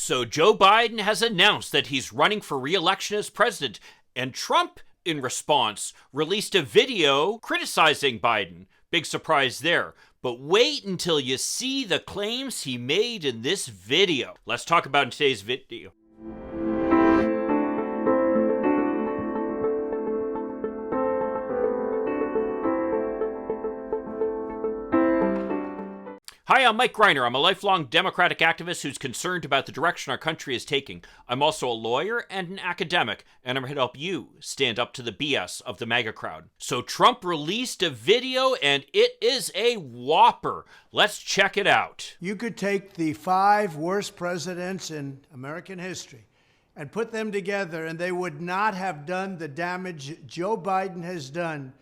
So Joe Biden has announced that he's running for re-election as president, and Trump, in response, released a video criticizing Biden. Big surprise there. But wait until you see the claims he made in this video. Let's talk about in today's video. Hi, I'm Mike Greiner. I'm a lifelong Democratic activist who's concerned about the direction our country is taking. I'm also a lawyer and an academic, and I'm here to help you stand up to the BS of the MAGA crowd. So Trump released a video, and it is a whopper. Let's check it out. You could take the 5 worst presidents in American history and put them together, and they would not have done the damage Joe Biden has done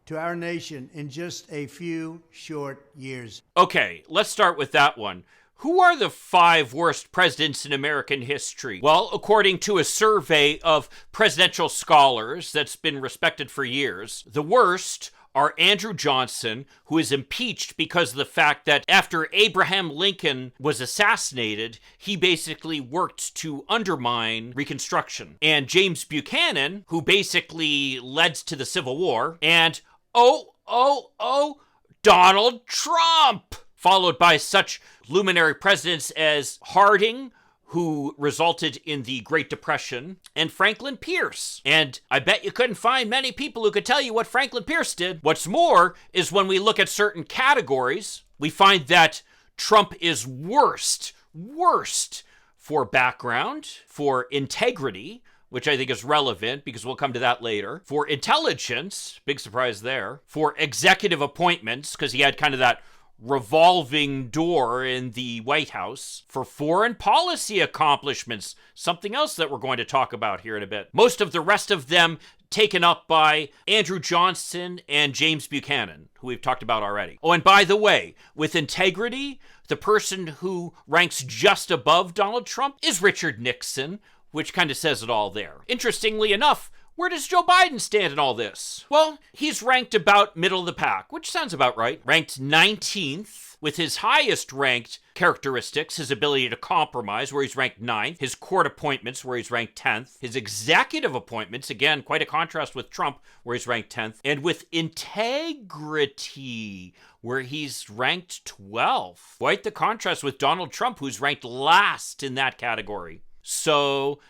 to our nation in just a few short years. Okay, let's start with that one. Who are the 5 worst presidents in American history? Well, according to a survey of presidential scholars that's been respected for years, the worst are Andrew Johnson, who is impeached because of the fact that after Abraham Lincoln was assassinated, he basically worked to undermine Reconstruction. And James Buchanan, who basically led to the Civil War. And Donald Trump, followed by such luminary presidents as Harding, who resulted in the Great Depression, and Franklin Pierce. And I bet you couldn't find many people who could tell you what Franklin Pierce did. What's more is when we look at certain categories, we find that Trump is worst for background, for integrity, which I think is relevant because we'll come to that later, for intelligence, big surprise there, for executive appointments, because he had kind of that revolving door in the White House, for foreign policy accomplishments, something else that we're going to talk about here in a bit. Most of the rest of them taken up by Andrew Johnson and James Buchanan, who we've talked about already. Oh, and by the way, with integrity, the person who ranks just above Donald Trump is Richard Nixon, which kind of says it all there. Interestingly enough, where does Joe Biden stand in all this? Well, he's ranked about middle of the pack, which sounds about right. Ranked 19th, with his highest ranked characteristics, his ability to compromise, where he's ranked 9th, his court appointments, where he's ranked 10th, his executive appointments, again, quite a contrast with Trump, where he's ranked 10th, and with integrity, where he's ranked 12th. Quite the contrast with Donald Trump, who's ranked last in that category. So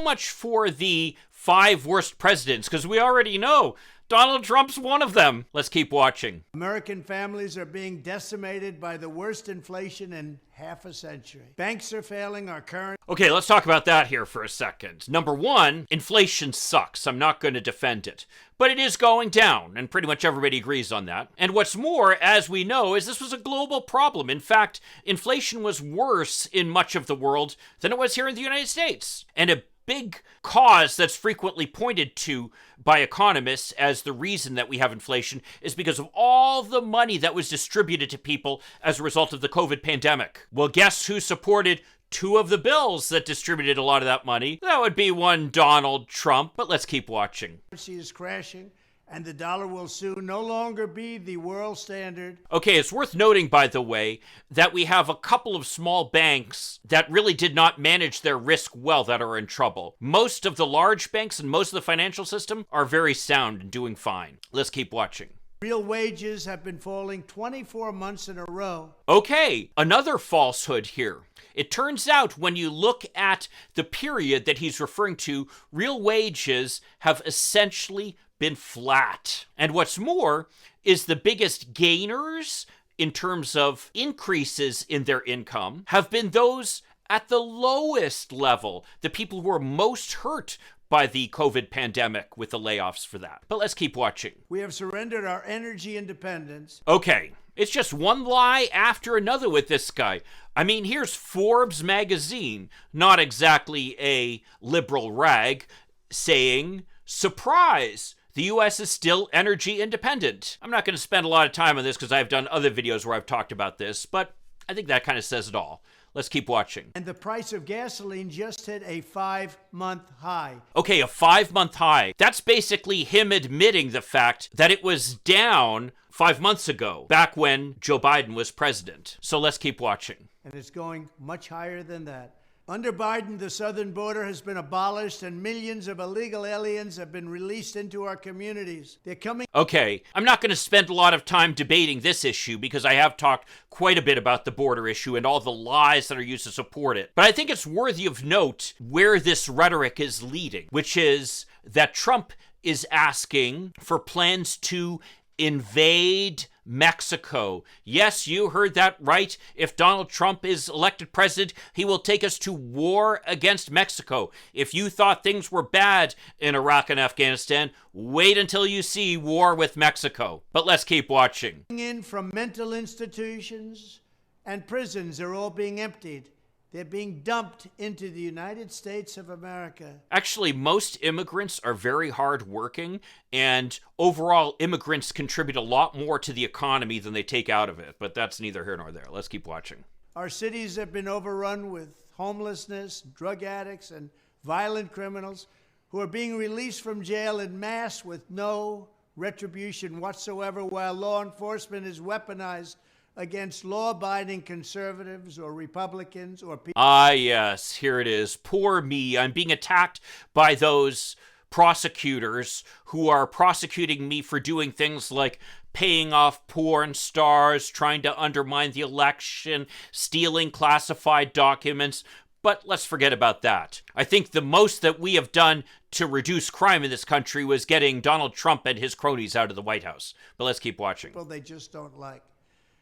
much for the 5 worst presidents, because we already know Donald Trump's one of them. Let's keep watching. American families are being decimated by the worst inflation in half a century. Banks are failing our current... Okay, let's talk about that here for a second. Number one, inflation sucks. I'm not going to defend it. But it is going down, and pretty much everybody agrees on that. And what's more, as we know, is this was a global problem. In fact, inflation was worse in much of the world than it was here in the United States. And a big cause that's frequently pointed to by economists as the reason that we have inflation is because of all the money that was distributed to people as a result of the COVID pandemic. Well, guess who supported 2 of the bills that distributed a lot of that money? That would be one Donald Trump, but let's keep watching. Currency is crashing, and the dollar will soon no longer be the world standard. Okay, it's worth noting, by the way, that we have a couple of small banks that really did not manage their risk well that are in trouble. Most of the large banks and most of the financial system are very sound and doing fine. Let's keep watching. Real wages have been falling 24 months in a row. Okay, another falsehood here. It turns out when you look at the period that he's referring to, real wages have essentially been flat. And what's more is the biggest gainers in terms of increases in their income have been those at the lowest level, the people who are most hurt by the COVID pandemic with the layoffs for that. But let's keep watching. We have surrendered our energy independence. Okay, it's just one lie after another with this guy. I mean, here's Forbes magazine, not exactly a liberal rag, saying, surprise, the U.S. is still energy independent. I'm not going to spend a lot of time on this because I've done other videos where I've talked about this, but I think that kind of says it all. Let's keep watching. And the price of gasoline just hit a 5-month high. Okay, a 5-month high. That's basically him admitting the fact that it was down 5 months ago, back when Joe Biden was president. So let's keep watching. And it's going much higher than that. Under Biden, the southern border has been abolished and millions of illegal aliens have been released into our communities. They're coming. Okay, I'm not going to spend a lot of time debating this issue because I have talked quite a bit about the border issue and all the lies that are used to support it. But I think it's worthy of note where this rhetoric is leading, which is that Trump is asking for plans to invade Mexico. Yes, you heard that right. If Donald Trump is elected president, he will take us to war against Mexico. If you thought things were bad in Iraq and Afghanistan, wait until you see war with Mexico. But let's keep watching. In from mental institutions and prisons are all being emptied. They're being dumped into the United States of America. Actually, most immigrants are very hardworking, and overall, immigrants contribute a lot more to the economy than they take out of it. But that's neither here nor there. Let's keep watching. Our cities have been overrun with homelessness, drug addicts, and violent criminals who are being released from jail en masse with no retribution whatsoever, while law enforcement is weaponized against law-abiding conservatives or Republicans or people. Ah, yes, here it is. Poor me. I'm being attacked by those prosecutors who are prosecuting me for doing things like paying off porn stars, trying to undermine the election, stealing classified documents. But let's forget about that. I think the most that we have done to reduce crime in this country was getting Donald Trump and his cronies out of the White House. But let's keep watching. People they just don't like.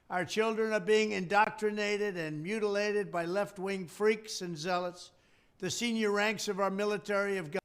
Our children are being indoctrinated and mutilated by left-wing freaks and zealots. The senior ranks of our military have gone.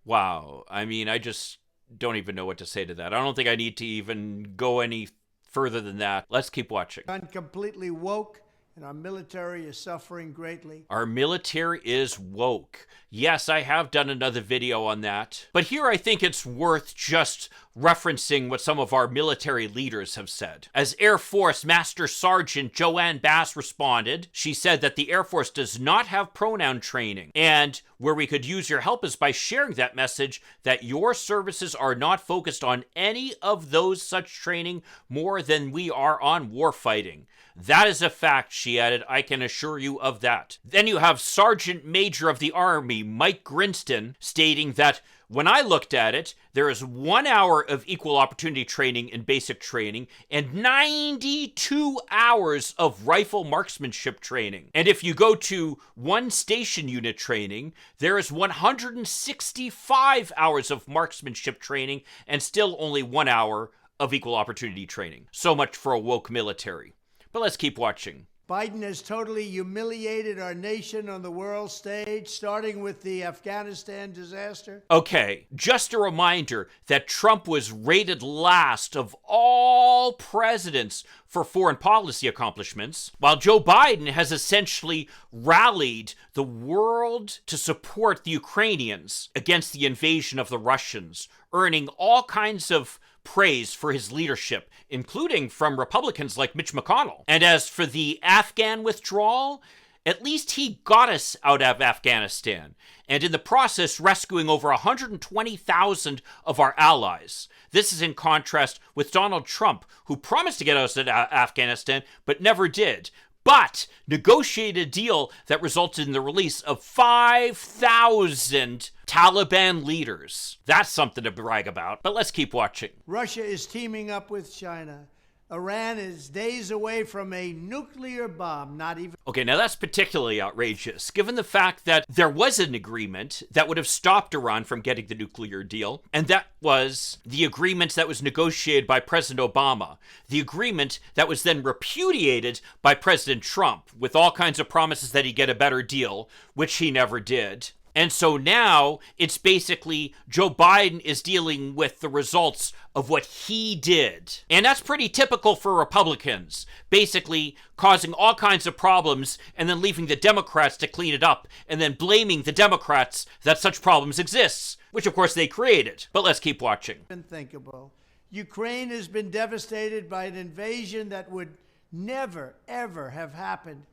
Wow. I mean, I just don't even know what to say to that. I don't think I need to even go any further than that. Let's keep watching. Completely woke, and our military is suffering greatly. Our military is woke. Yes, I have done another video on that. But here I think it's worth just referencing what some of our military leaders have said. As Air Force Master Sergeant Joanne Bass responded, she said that the Air Force does not have pronoun training. And where we could use your help is by sharing that message that your services are not focused on any of those such training more than we are on warfighting. That is a fact, she added. I can assure you of that. Then you have Sergeant Major of the Army, Mike Grinston, stating that when I looked at it, there is 1 hour of equal opportunity training in basic training and 92 hours of rifle marksmanship training. And if you go to one station unit training, there is 165 hours of marksmanship training and still only 1 hour of equal opportunity training. So much for a woke military. But let's keep watching. Biden has totally humiliated our nation on the world stage, starting with the Afghanistan disaster. Okay, just a reminder that Trump was rated last of all presidents for foreign policy accomplishments, while Joe Biden has essentially rallied the world to support the Ukrainians against the invasion of the Russians, earning all kinds of praise for his leadership, including from Republicans like Mitch McConnell. And as for the Afghan withdrawal, at least he got us out of Afghanistan, and in the process rescuing over 120,000 of our allies. This is in contrast with Donald Trump, who promised to get us out of Afghanistan, but never did, but negotiated a deal that resulted in the release of 5,000 Taliban leaders. That's something to brag about, but let's keep watching. Russia is teaming up with China. Iran is days away from a nuclear bomb, not even... Okay, now that's particularly outrageous, given the fact that there was an agreement that would have stopped Iran from getting the nuclear deal, and that was the agreement that was negotiated by President Obama, the agreement that was then repudiated by President Trump, with all kinds of promises that he'd get a better deal, which he never did. And so now it's basically Joe Biden is dealing with the results of what he did. And that's pretty typical for Republicans, basically causing all kinds of problems and then leaving the Democrats to clean it up and then blaming the Democrats that such problems exist, which of course they created. But let's keep watching. Unthinkable. Ukraine has been devastated by an invasion that would never, ever have happened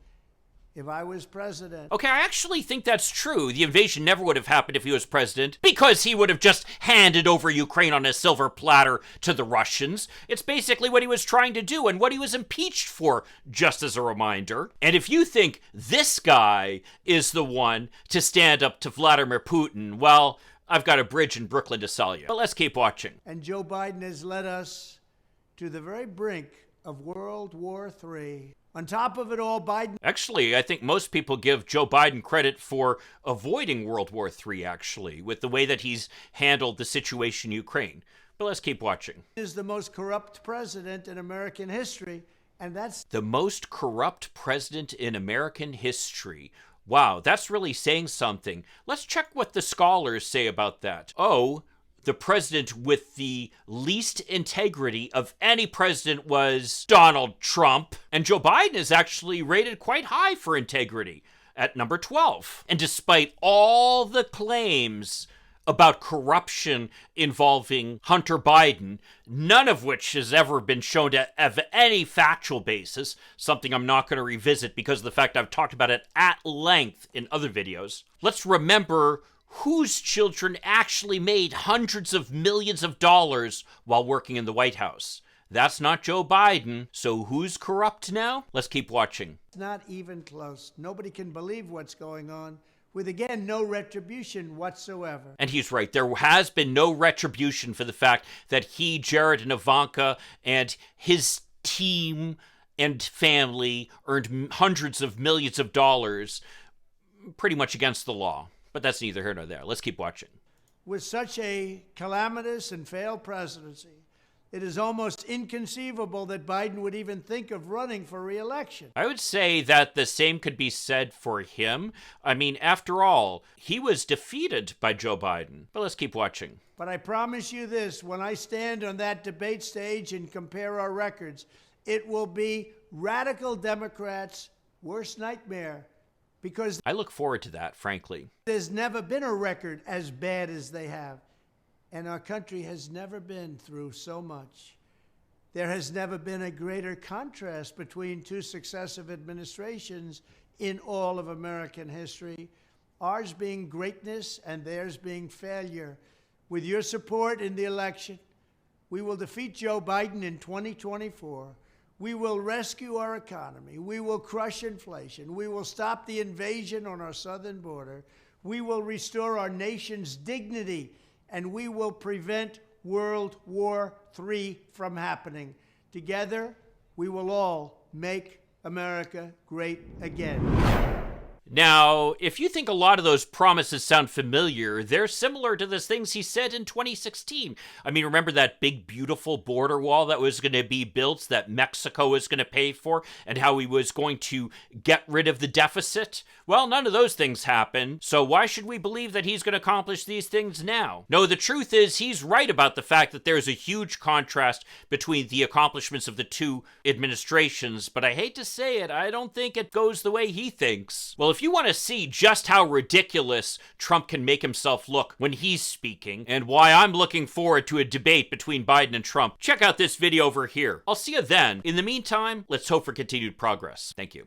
if I was president. Okay, I actually think that's true. The invasion never would have happened if he was president, because he would have just handed over Ukraine on a silver platter to the Russians. It's basically what he was trying to do and what he was impeached for, just as a reminder. And if you think this guy is the one to stand up to Vladimir Putin, well, I've got a bridge in Brooklyn to sell you. But let's keep watching. And Joe Biden has led us to the very brink of World War III. On top of it all, Biden... Actually, I think most people give Joe Biden credit for avoiding World War III, actually, with the way that he's handled the situation in Ukraine. But let's keep watching. ...is the most corrupt president in American history, and that's... The most corrupt president in American history. Wow, that's really saying something. Let's check what the scholars say about that. Oh, the president with the least integrity of any president was Donald Trump. And Joe Biden is actually rated quite high for integrity at number 12. And despite all the claims about corruption involving Hunter Biden, none of which has ever been shown to have any factual basis, something I'm not going to revisit because of the fact I've talked about it at length in other videos. Let's remember whose children actually made hundreds of millions of dollars while working in the White House. That's not Joe Biden. So who's corrupt now? Let's keep watching. It's not even close. Nobody can believe what's going on, with, again, no retribution whatsoever. And he's right. There has been no retribution for the fact that he, Jared, and Ivanka, and his team and family earned hundreds of millions of dollars pretty much against the law. But that's neither here nor there. Let's keep watching. With such a calamitous and failed presidency, it is almost inconceivable that Biden would even think of running for re-election. I would say that the same could be said for him. I mean, after all, he was defeated by Joe Biden. But let's keep watching. But I promise you this, when I stand on that debate stage and compare our records, it will be radical Democrats' worst nightmare, because I look forward to that, frankly. There's never been a record as bad as they have. And our country has never been through so much. There has never been a greater contrast between two successive administrations in all of American history, ours being greatness and theirs being failure. With your support in the election, we will defeat Joe Biden in 2024. We will rescue our economy. We will crush inflation. We will stop the invasion on our southern border. We will restore our nation's dignity, and we will prevent World War III from happening. Together, we will all make America great again. Now, if you think a lot of those promises sound familiar, they're similar to the things he said in 2016. I mean, remember that big, beautiful border wall that was going to be built that Mexico was going to pay for, and how he was going to get rid of the deficit? Well, none of those things happened, so why should we believe that he's going to accomplish these things now? No, the truth is he's right about the fact that there's a huge contrast between the accomplishments of the two administrations, but I hate to say it, I don't think it goes the way he thinks. Well, if you want to see just how ridiculous Trump can make himself look when he's speaking, and why I'm looking forward to a debate between Biden and Trump, check out this video over here. I'll see you then. In the meantime, let's hope for continued progress. Thank you.